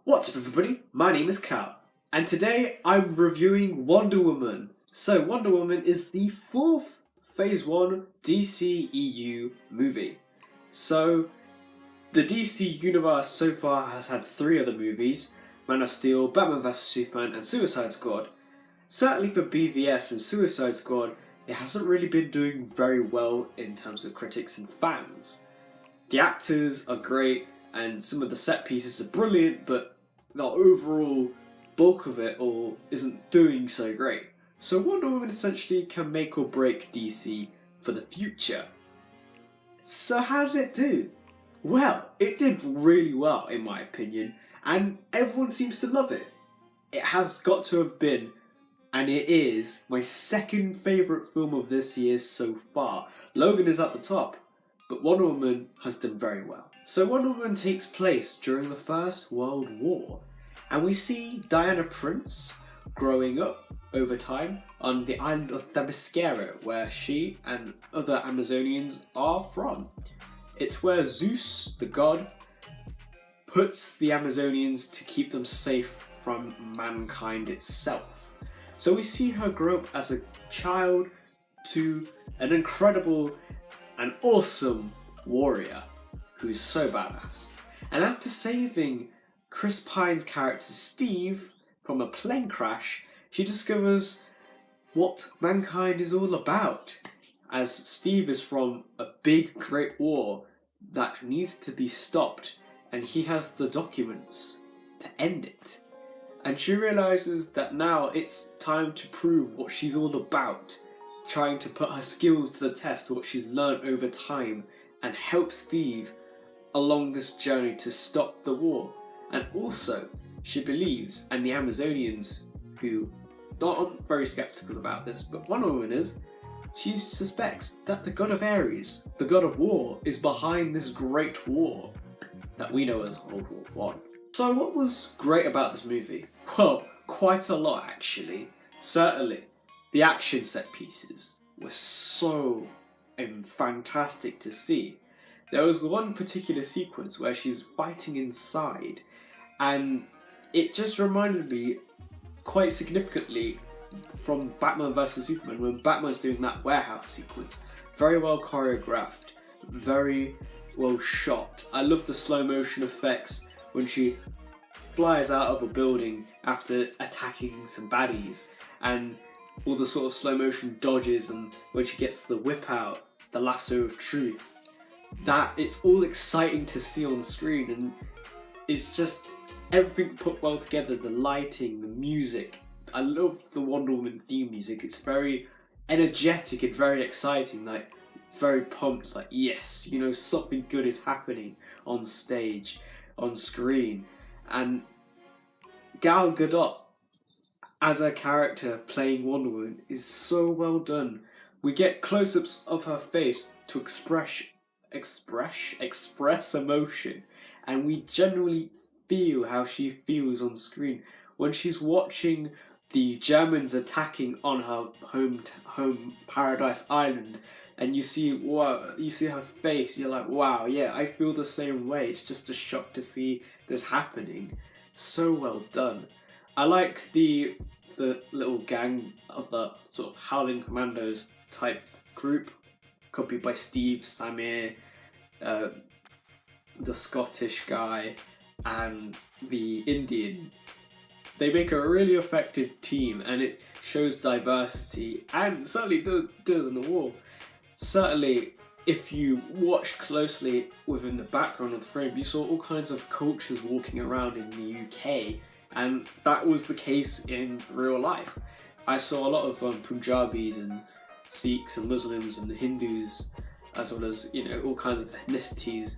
What's up everybody, my name is Cal, and today I'm reviewing Wonder Woman. So Wonder Woman is the fourth Phase 1 DCEU movie. So the DC universe so far has had 3 other movies: Man of Steel, Batman vs Superman and Suicide Squad. Certainly for BVS and Suicide Squad, it hasn't really been doing very well in terms of critics and fans. The actors are great and some of the set pieces are brilliant, but the overall bulk of it all isn't doing so great. So Wonder Woman essentially can make or break DC for the future. So how did it do? Well, it did really well in my opinion, and everyone seems to love it. It has got to have been, and it is, my second favourite film of this year so far. Logan is at the top, but Wonder Woman has done very well. So Wonder Woman takes place during the First World War, and we see Diana Prince growing up over time on the island of Themyscira, where she and other Amazonians are from. It's where Zeus, the god, puts the Amazonians to keep them safe from mankind itself. So we see her grow up as a child to an incredible and awesome warrior who's so badass. And after saving Chris Pine's character Steve from a plane crash, she discovers what mankind is all about, as Steve is from a big great war that needs to be stopped, and he has the documents to end it. And she realises that now it's time to prove what she's all about, trying to put her skills to the test, what she's learned over time, and help Steve along this journey to stop the war. And also, she believes, and the Amazonians, who aren't very skeptical about this, but Wonder Woman is, she suspects that the god of Ares, the god of war, is behind this great war that we know as World War I. So what was great about this movie? Well, quite a lot actually. Certainly, the action set pieces were so fantastic to see. There was one particular sequence where she's fighting inside, and it just reminded me quite significantly from Batman vs Superman, when Batman's doing that warehouse sequence. Very well choreographed, very well shot. I love the slow motion effects when she flies out of a building after attacking some baddies, and all the sort of slow motion dodges, and when she gets the whip out, the lasso of truth. That it's all exciting to see on screen, and it's just everything put well together. The lighting, the music. I love the Wonder Woman theme music. It's very energetic and very exciting, like very pumped, like yes, you know, something good is happening on stage, on screen. And Gal Gadot as a character playing Wonder Woman is so well done. We get close-ups of her face to express emotion, and we genuinely feel how she feels on screen when she's watching the Germans attacking on her home Paradise Island, and you see her face. You're like, wow, yeah, I feel the same way. It's just a shock to see this happening. So well done. I like the little gang of the sort of Howling Commandos type group, copied by Steve, Samir, the Scottish guy, and the Indian. They make a really effective team, and it shows diversity, and certainly does in the war. Certainly, if you watch closely within the background of the frame, you saw all kinds of cultures walking around in the UK, and that was the case in real life. I saw a lot of Punjabis and Sikhs and Muslims and Hindus, as well as, you know, all kinds of ethnicities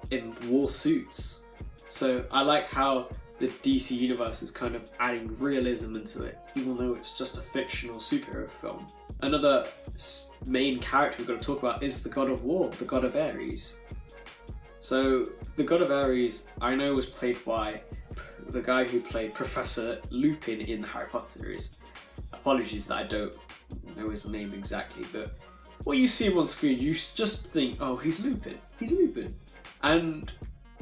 in war suits. So I like how the DC universe is kind of adding realism into it, even though it's just a fictional superhero film. Another main character we've got to talk about is the god of war, the god of Ares. So the god of Ares, I know, was played by the guy who played Professor Lupin in the Harry Potter series. Apologies that I don't know his name exactly, but when you see him on screen, you just think, oh, he's Lupin. He's Lupin. And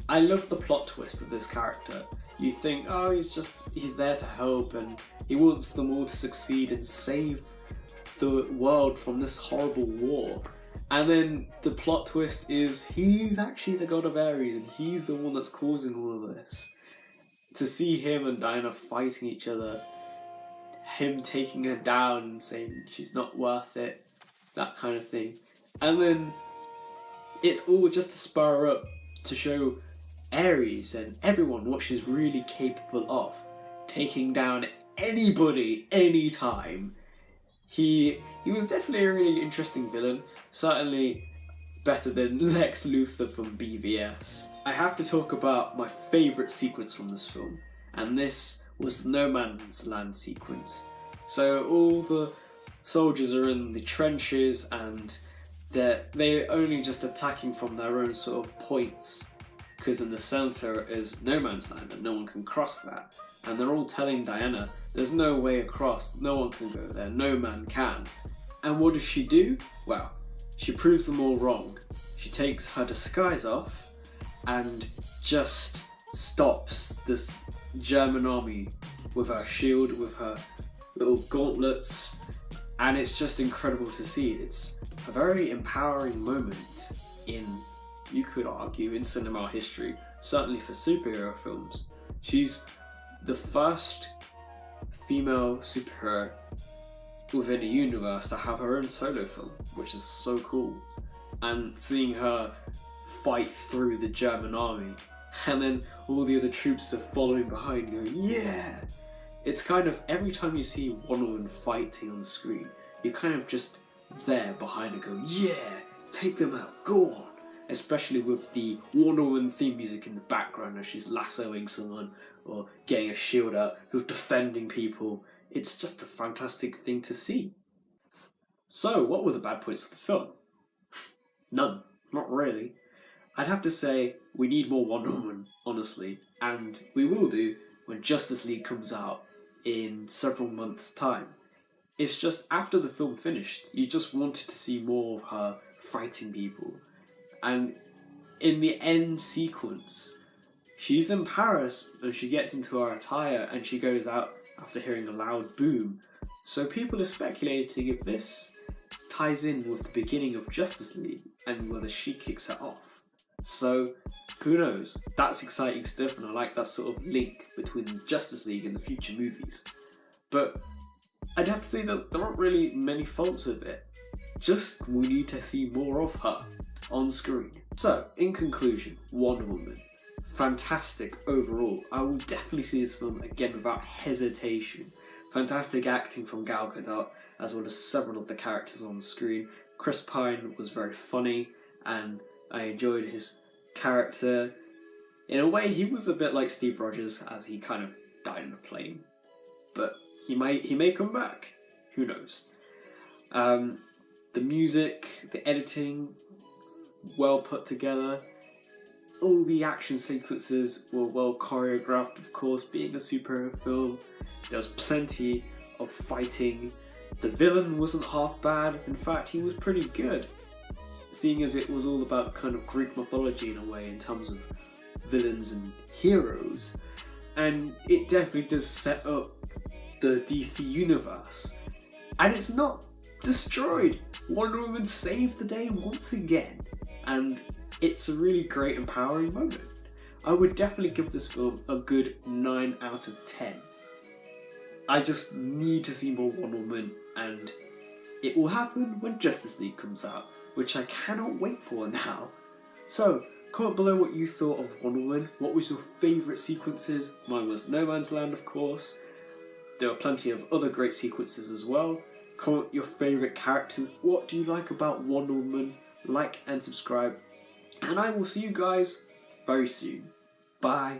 I love the plot twist of this character. You think, oh, he's there to help and he wants them all to succeed and save the world from this horrible war. And then the plot twist is he's actually the god of Ares and he's the one that's causing all of this. To see him and Diana fighting each other, him taking her down and saying she's not worth it, that kind of thing. And then it's all just to spur her up to show Ares and everyone what she's really capable of. Taking down anybody, anytime. He was definitely a really interesting villain, certainly better than Lex Luthor from BVS. I have to talk about my favourite sequence from this film, and this was the No Man's Land sequence. So all the soldiers are in the trenches and they're only just attacking from their own sort of points, because in the centre is No Man's Land and no one can cross that. And they're all telling Diana, there's no way across, no one can go there, no man can. And what does she do? Well, she proves them all wrong. She takes her disguise off and just stops this German army with her shield, with her little gauntlets, and it's just incredible to see. It's a very empowering moment in, you could argue, in cinema history, certainly for superhero films. She's the first female superhero within a universe to have her own solo film, which is so cool. And seeing her fight through the German army, and then all the other troops are following behind going, yeah! It's kind of, every time you see Wonder Woman fighting on the screen, you're kind of just there behind her going, yeah! Take them out, go on! Especially with the Wonder Woman theme music in the background as she's lassoing someone or getting a shield out, who's defending people. It's just a fantastic thing to see. So, what were the bad points of the film? None. Not really. I'd have to say we need more Wonder Woman, honestly, and we will do when Justice League comes out in several months' time. It's just after the film finished, you just wanted to see more of her fighting people. And in the end sequence, she's in Paris and she gets into her attire and she goes out after hearing a loud boom. So people are speculating if this ties in with the beginning of Justice League and whether she kicks it off. So who knows? That's exciting stuff, and I like that sort of link between Justice League and the future movies. But I'd have to say that there aren't really many faults with it. Just we need to see more of her on screen. So, in conclusion, Wonder Woman. Fantastic overall. I will definitely see this film again without hesitation. Fantastic acting from Gal Gadot, as well as several of the characters on screen. Chris Pine was very funny, and I enjoyed his character. In a way, he was a bit like Steve Rogers, as he kind of died in a plane. But he may come back. Who knows? The music, the editing, well put together. All the action sequences were well choreographed, of course, being a superhero film. There was plenty of fighting. The villain wasn't half bad. In fact, he was pretty good, seeing as it was all about kind of Greek mythology in a way in terms of villains and heroes. And it definitely does set up the DC universe. And it's not destroyed. Wonder Woman saved the day once again. And it's a really great, empowering moment. I would definitely give this film a good 9 out of 10. I just need to see more Wonder Woman, and it will happen when Justice League comes out, which I cannot wait for now. So, comment below what you thought of Wonder Woman. What was your favourite sequences? Mine was No Man's Land, of course. There were plenty of other great sequences as well. Comment your favourite characters. What do you like about Wonder Woman? Like and subscribe. And I will see you guys very soon. Bye.